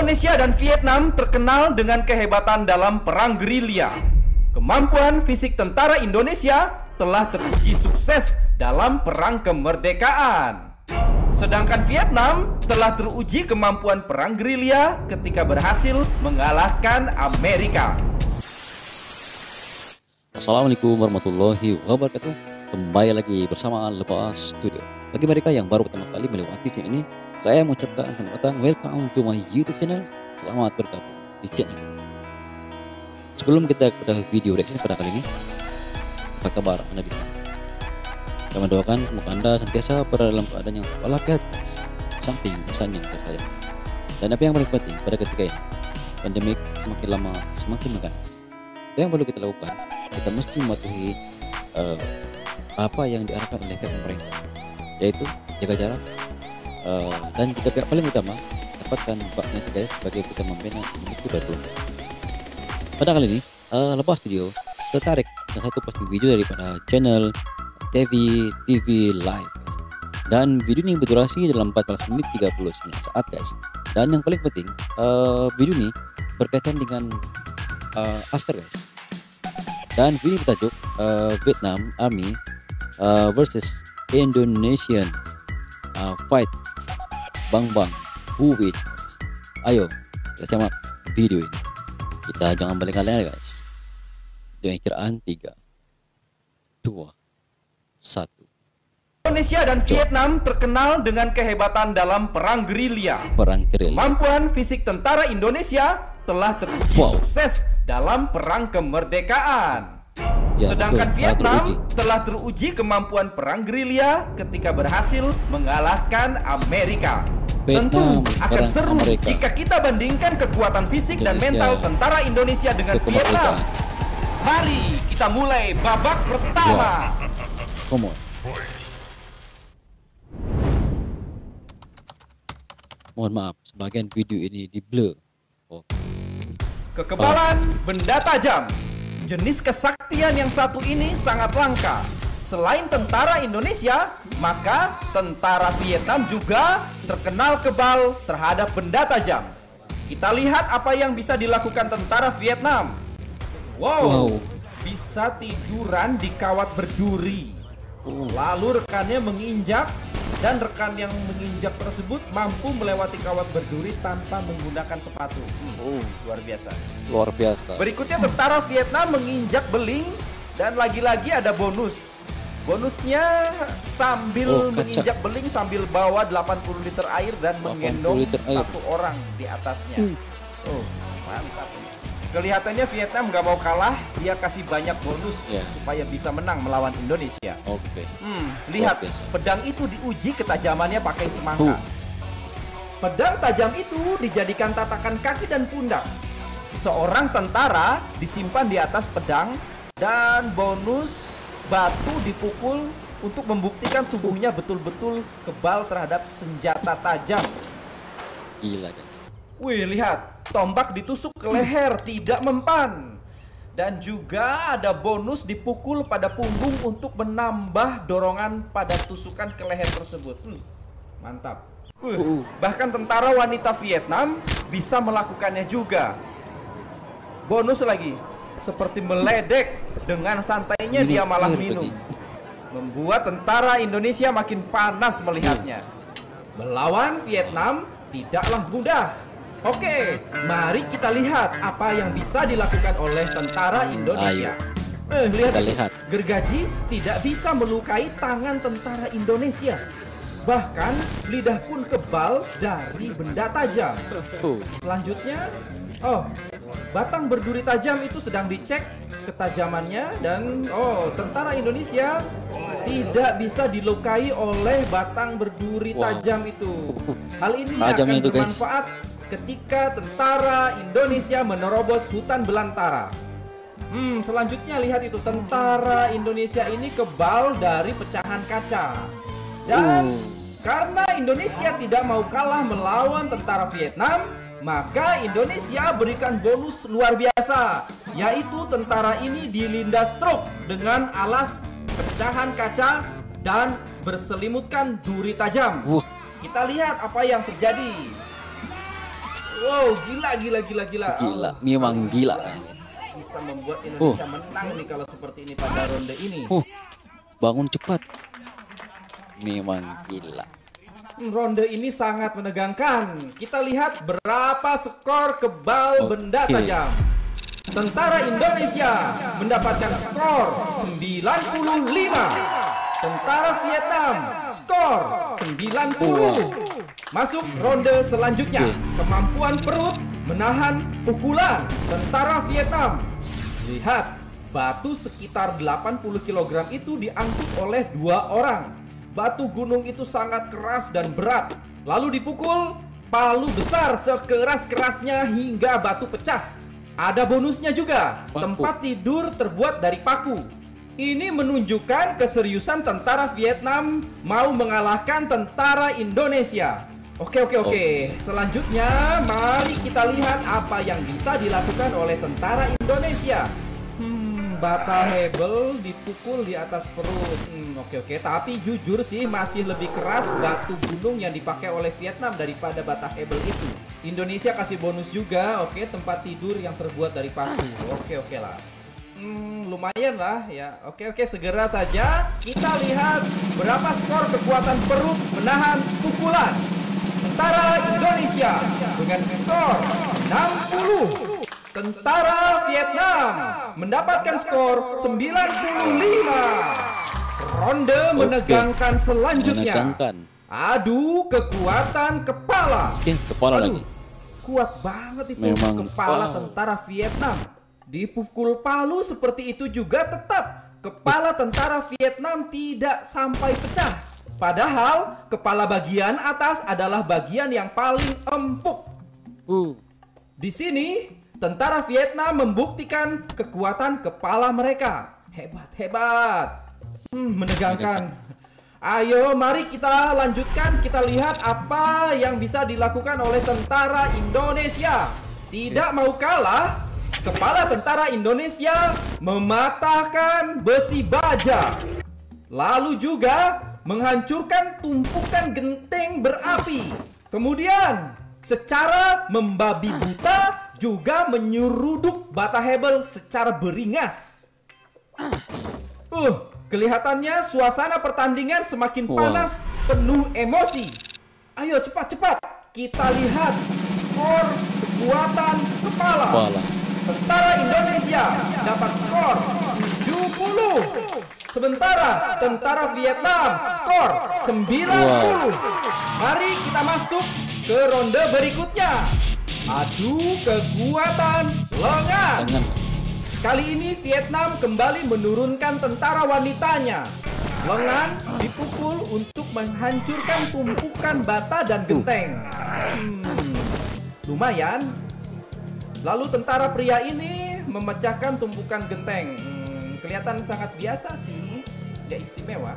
Indonesia dan Vietnam terkenal dengan kehebatan dalam perang gerilya. Kemampuan fisik tentara Indonesia telah teruji sukses dalam perang kemerdekaan. Sedangkan Vietnam telah teruji kemampuan perang gerilya ketika berhasil mengalahkan Amerika. Assalamualaikum warahmatullahi wabarakatuh. Kembali lagi bersama Lepas Studio. Bagi mereka yang baru pertama kali melewati channel ini, saya mengucapkan selamat datang, welcome to my YouTube channel. Selamat bergabung di channel ini. Sebelum kita ke video reaksi pada kali ini, apa kabar Anda di sana? Saya mendoakan semoga Anda senantiasa berada dalam keadaan yang walafiat, samping insan yang tersayang. Dan apa yang paling penting pada ketika ini, pandemik semakin lama semakin mengganas. Apa yang perlu kita lakukan? Kita mesti mematuhi apa yang diarahkan oleh pihak pemerintah, yaitu jaga jarak, dan juga pihak paling utama dapatkan manfaatnya juga sebagai kita membina imunitas tubuh. Pada kali ini, Lepas Studio tertarik dengan satu posting video daripada channel TV Live, guys. Dan video ini berdurasi dalam 14 menit 39 saat, guys. Dan yang paling penting, video ini berkaitan dengan askar, guys. Dan video bertajuk Vietnam Army versus Indonesian fight bang who wins. Ayo kita simak video ini. Kita jangan balik-balik, guys. Dengan kiraan 3, 2, 1. Indonesia dan Vietnam terkenal dengan kehebatan dalam perang gerilya. Kemampuan fisik tentara Indonesia telah teruji sukses dalam perang kemerdekaan. Sedangkan Vietnam telah teruji kemampuan perang gerilya ketika berhasil mengalahkan Amerika. Tentu akan seru jika kita bandingkan kekuatan fisik dan mental tentara Indonesia dengan Vietnam. Mari kita mulai babak pertama. Mohon maaf, sebagian video ini di blur. Kekebalan benda tajam. Jenis kesaktian yang satu ini sangat langka. Selain tentara Indonesia, maka tentara Vietnam juga terkenal kebal terhadap benda tajam. Kita lihat apa yang bisa dilakukan tentara Vietnam. Wow. Bisa tiduran di kawat berduri. Lalu rekannya menginjak, dan rekan yang menginjak tersebut mampu melewati kawat berduri tanpa menggunakan sepatu. Luar biasa. Luar biasa. Berikutnya tentara Vietnam menginjak beling, dan lagi-lagi ada bonus. Bonusnya sambil menginjak beling sambil bawa 80 liter air dan menggendong satu orang di atasnya. Mantap. Kelihatannya Vietnam gak mau kalah, dia kasih banyak bonus supaya bisa menang melawan Indonesia. Lihat, pedang itu diuji ketajamannya pakai semangka. Pedang tajam itu dijadikan tatakan kaki dan pundak. Seorang tentara disimpan di atas pedang, dan bonus batu dipukul untuk membuktikan tubuhnya betul-betul kebal terhadap senjata tajam. Gila, guys. Wih, lihat, tombak ditusuk ke leher, tidak mempan. Dan juga ada bonus dipukul pada punggung untuk menambah dorongan pada tusukan ke leher tersebut. Mantap. Bahkan tentara wanita Vietnam bisa melakukannya juga. Bonus lagi, seperti meledek, dengan santainya dia malah minum. Membuat tentara Indonesia makin panas melihatnya. Melawan Vietnam tidaklah mudah. Oke, mari kita lihat apa yang bisa dilakukan oleh tentara Indonesia. Lihat. Gergaji tidak bisa melukai tangan tentara Indonesia. Bahkan lidah pun kebal dari benda tajam. Selanjutnya, batang berduri tajam itu sedang dicek ketajamannya, dan tentara Indonesia tidak bisa dilukai oleh batang berduri tajam itu. Hal ini akan bermanfaat ketika tentara Indonesia menerobos hutan belantara. Selanjutnya lihat itu, tentara Indonesia ini kebal dari pecahan kaca. Dan karena Indonesia tidak mau kalah melawan tentara Vietnam, maka Indonesia berikan bonus luar biasa, yaitu tentara ini dilindas truk dengan alas pecahan kaca dan berselimutkan duri tajam. Kita lihat apa yang terjadi. Wow, gila. Gila, memang gila. Bisa membuat Indonesia menang nih kalau seperti ini pada ronde ini. Bangun cepat. Memang gila. Ronde ini sangat menegangkan. Kita lihat berapa skor kebal benda tajam. Tentara Indonesia mendapatkan skor 95. Tentara Vietnam skor 90. Masuk ronde selanjutnya. Kemampuan perut menahan pukulan tentara Vietnam. Lihat, batu sekitar 80 kg itu diangkut oleh 2 orang. Batu gunung itu sangat keras dan berat. Lalu dipukul palu besar sekeras-kerasnya hingga batu pecah. Ada bonusnya juga, tempat tidur terbuat dari paku. Ini menunjukkan keseriusan tentara Vietnam mau mengalahkan tentara Indonesia. Oke. Selanjutnya, mari kita lihat apa yang bisa dilakukan oleh tentara Indonesia. Bata hebel dipukul di atas perut. Oke. Tapi jujur sih masih lebih keras batu gunung yang dipakai oleh Vietnam daripada bata hebel itu. Indonesia kasih bonus juga. Oke, tempat tidur yang terbuat dari paku. Oke lah. Lumayan lah ya. Oke, segera saja kita lihat berapa skor kekuatan perut menahan pukulan tentara Indonesia dengan skor 60. Tentara Vietnam mendapatkan skor 95. Ronde menegangkan selanjutnya. Adu kekuatan kepala. Kepala lagi. Kuat banget itu kepala tentara Vietnam. Dipukul palu seperti itu juga tetap kepala tentara Vietnam tidak sampai pecah. Padahal kepala bagian atas adalah bagian yang paling empuk. Di sini tentara Vietnam membuktikan kekuatan kepala mereka. Hebat. Menegangkan. Ayo, mari kita lanjutkan. Kita lihat apa yang bisa dilakukan oleh tentara Indonesia. Tidak mau kalah, kepala tentara Indonesia mematahkan besi baja. Lalu juga menghancurkan tumpukan genteng berapi. Kemudian, secara membabi buta juga menyeruduk bata hebel secara beringas. Kelihatannya suasana pertandingan semakin panas, penuh emosi. Ayo cepat. Kita lihat skor kekuatan kepala. Tentara Indonesia dapat skor 70. Sementara tentara Vietnam skor 90. Mari kita masuk ke ronde berikutnya. Adu kekuatan lengan. Kali ini Vietnam kembali menurunkan tentara wanitanya. Lengan dipukul untuk menghancurkan tumpukan bata dan genteng. Lumayan. Lalu tentara pria ini memecahkan tumpukan genteng. Kelihatan sangat biasa sih, tidak istimewa.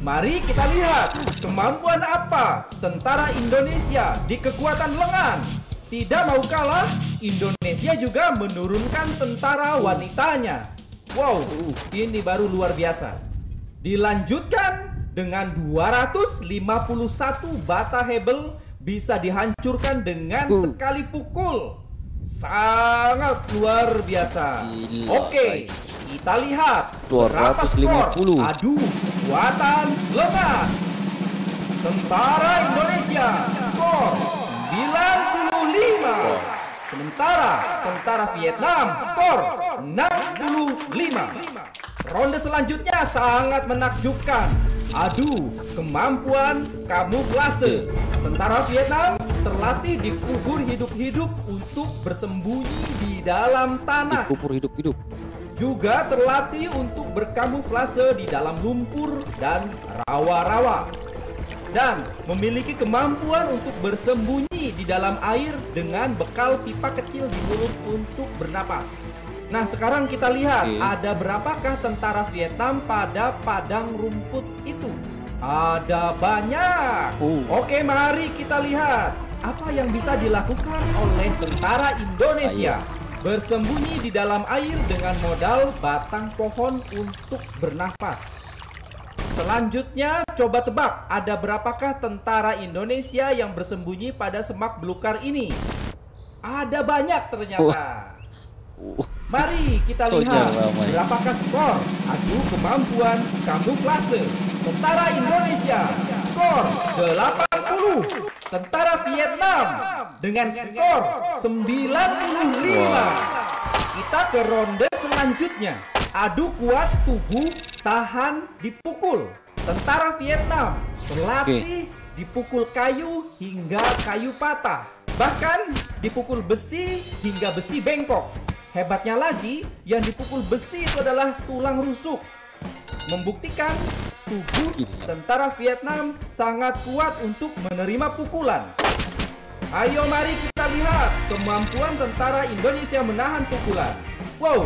Mari kita lihat kemampuan apa tentara Indonesia di kekuatan lengan. Tidak mau kalah, Indonesia juga menurunkan tentara wanitanya. Wow, ini baru luar biasa. Dilanjutkan dengan 251 bata hebel bisa dihancurkan dengan sekali pukul. Sangat luar biasa. Oke, kita lihat berapa skor adu kekuatan lengan. Tentara Indonesia skor 95. Sementara tentara Vietnam skor 65. Ronde selanjutnya sangat menakjubkan. Adu kemampuan kamuflase. Tentara Vietnam terlatih dikubur hidup-hidup untuk bersembunyi di dalam tanah. Dikubur hidup-hidup. Juga terlatih untuk berkamuflase di dalam lumpur dan rawa-rawa. Dan memiliki kemampuan untuk bersembunyi di dalam air dengan bekal pipa kecil di mulut untuk bernapas. Nah, sekarang kita lihat ada berapakah tentara Vietnam pada padang rumput itu. Ada banyak. Oke, mari kita lihat apa yang bisa dilakukan oleh tentara Indonesia. Bersembunyi di dalam air dengan modal batang pohon untuk bernafas. Selanjutnya, coba tebak ada berapakah tentara Indonesia yang bersembunyi pada semak belukar ini? Ada banyak ternyata. Uh, Mari kita Oh, lihat jangan ramai. berapakah skor adu kemampuan kamuflase. Tentara Indonesia skor 80. Tentara Vietnam dengan skor 95. Kita ke ronde selanjutnya. Adu kuat tubuh tahan dipukul. Tentara Vietnam berlatih dipukul kayu hingga kayu patah. Bahkan dipukul besi hingga besi bengkok. Hebatnya lagi, yang dipukul besi itu adalah tulang rusuk. Membuktikan tubuh tentara Vietnam sangat kuat untuk menerima pukulan. Ayo mari kita lihat kemampuan tentara Indonesia menahan pukulan. Wow,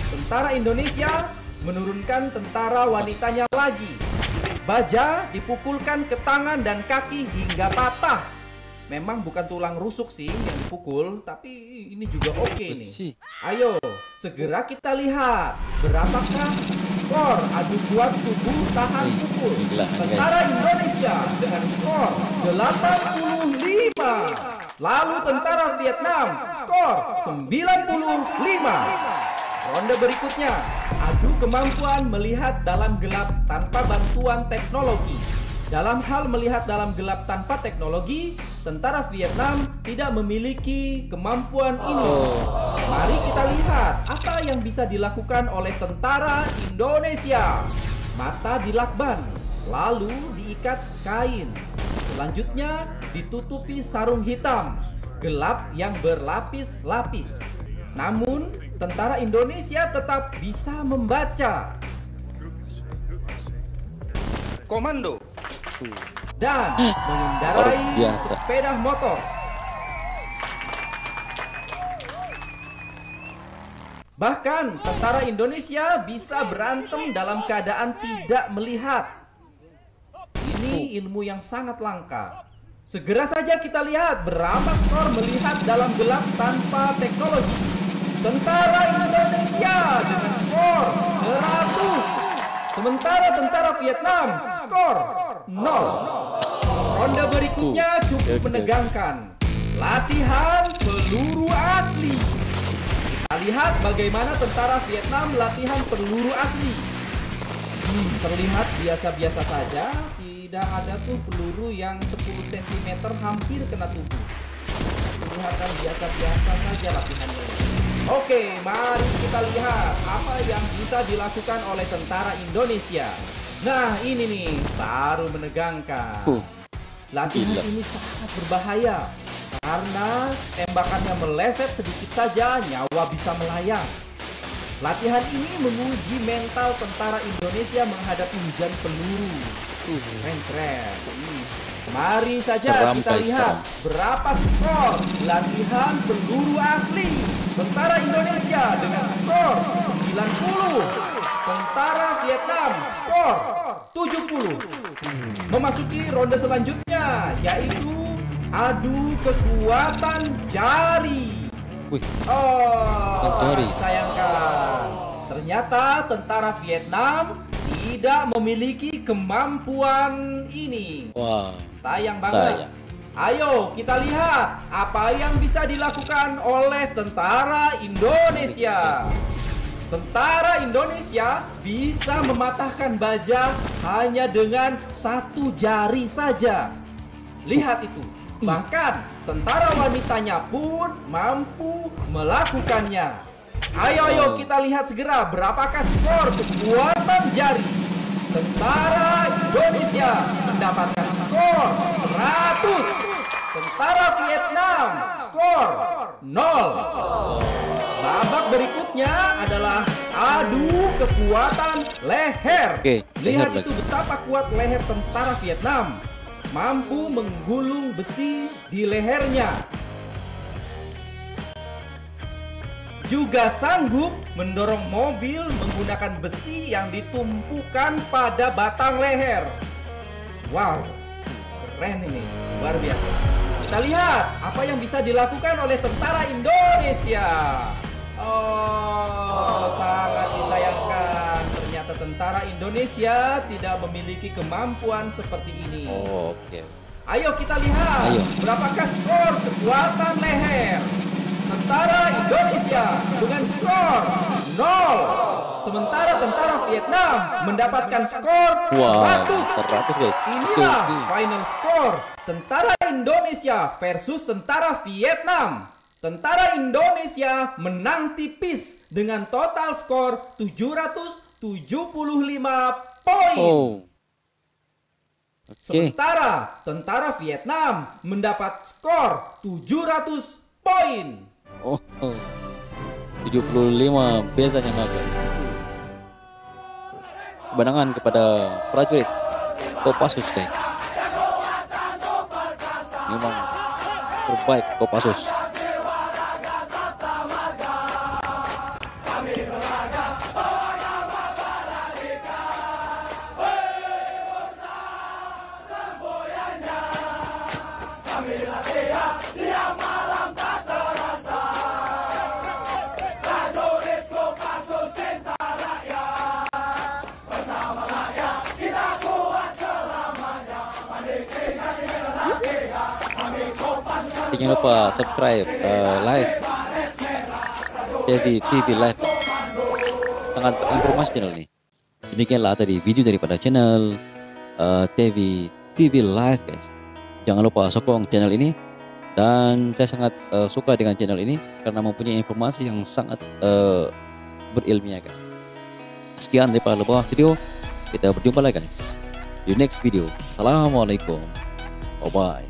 tentara Indonesia menurunkan tentara wanitanya lagi. Baja dipukulkan ke tangan dan kaki hingga patah. Memang bukan tulang rusuk sih yang dipukul, tapi ini juga oke nih. Besi. Ayo, segera kita lihat berapakah skor adu kuat tubuh tahan pukul Gila, tentara guys. Indonesia dengan skor 85. Lalu tentara Vietnam skor 95. Ronde berikutnya, adu kemampuan melihat dalam gelap tanpa bantuan teknologi. Dalam hal melihat dalam gelap tanpa teknologi, tentara Vietnam tidak memiliki kemampuan ini. Mari kita lihat apa yang bisa dilakukan oleh tentara Indonesia. Mata dilakban, lalu diikat kain. Selanjutnya ditutupi sarung hitam, gelap yang berlapis-lapis. Namun, tentara Indonesia tetap bisa membaca. Komando dan mengendarai Luar biasa. sepeda motor. Bahkan tentara Indonesia bisa berantem dalam keadaan tidak melihat. Ini ilmu yang sangat langka. Segera saja kita lihat berapa skor melihat dalam gelap tanpa teknologi. Tentara Indonesia dengan skor 100. Sementara tentara Vietnam skor 0. Ronde berikutnya cukup menegangkan. Latihan peluru asli. Kita lihat bagaimana tentara Vietnam latihan peluru asli. Terlihat biasa-biasa saja. Tidak ada tuh peluru yang 10 cm hampir kena tubuh. Kelihatan biasa-biasa saja latihannya. Oke, mari kita lihat apa yang bisa dilakukan oleh tentara Indonesia. Nah, ini nih baru menegangkan. Latihan ini sangat berbahaya karena tembakannya meleset sedikit saja nyawa bisa melayang. Latihan ini menguji mental tentara Indonesia menghadapi hujan peluru. Keren. Mari saja kita lihat berapa skor latihan peluru asli. Tentara Indonesia dengan skor 90. Tentara Vietnam skor 70. Memasuki ronde selanjutnya yaitu adu kekuatan jari. Disayangkan. Ternyata tentara Vietnam tidak memiliki kemampuan ini. Sayang banget. Ayo kita lihat apa yang bisa dilakukan oleh tentara Indonesia. Tentara Indonesia bisa mematahkan baja hanya dengan satu jari saja. Lihat itu. Bahkan tentara wanitanya pun mampu melakukannya. Ayo kita lihat segera berapakah skor kekuatan jari. Tentara Indonesia mendapatkan skor 100. Tentara Vietnam skor 0. Babak berikutnya adalah adu kekuatan leher. Lihat itu betapa kuat leher tentara Vietnam. Mampu menggulung besi di lehernya. Juga sanggup mendorong mobil menggunakan besi yang ditumpukan pada batang leher. Wow, keren ini, luar biasa. Kita lihat apa yang bisa dilakukan oleh tentara Indonesia. Sangat disayangkan. Ternyata tentara Indonesia tidak memiliki kemampuan seperti ini. Oke. Ayo kita lihat berapakah skor kekuatan leher. Sementara tentara Vietnam mendapatkan skor Wow, 100. 100 guys. Inilah Betul. final score tentara Indonesia versus tentara Vietnam. Tentara Indonesia menang tipis dengan total skor 775 poin. Oh. Oke. Sementara tentara Vietnam mendapat skor 700 poin. Oh. 75 biasanya maka. Kemenangan kepada prajurit Kopassus guys. Memang terbaik Kopassus. Jangan lupa subscribe, like TV Live, sangat informasi channel ini. Demikianlah tadi video daripada channel TV Live guys. Jangan lupa sokong channel ini, dan saya sangat suka dengan channel ini karena mempunyai informasi yang sangat berilmiah guys. Sekian daripada Lebah Studio, kita berjumpa lagi guys di next video. Assalamualaikum, bye bye.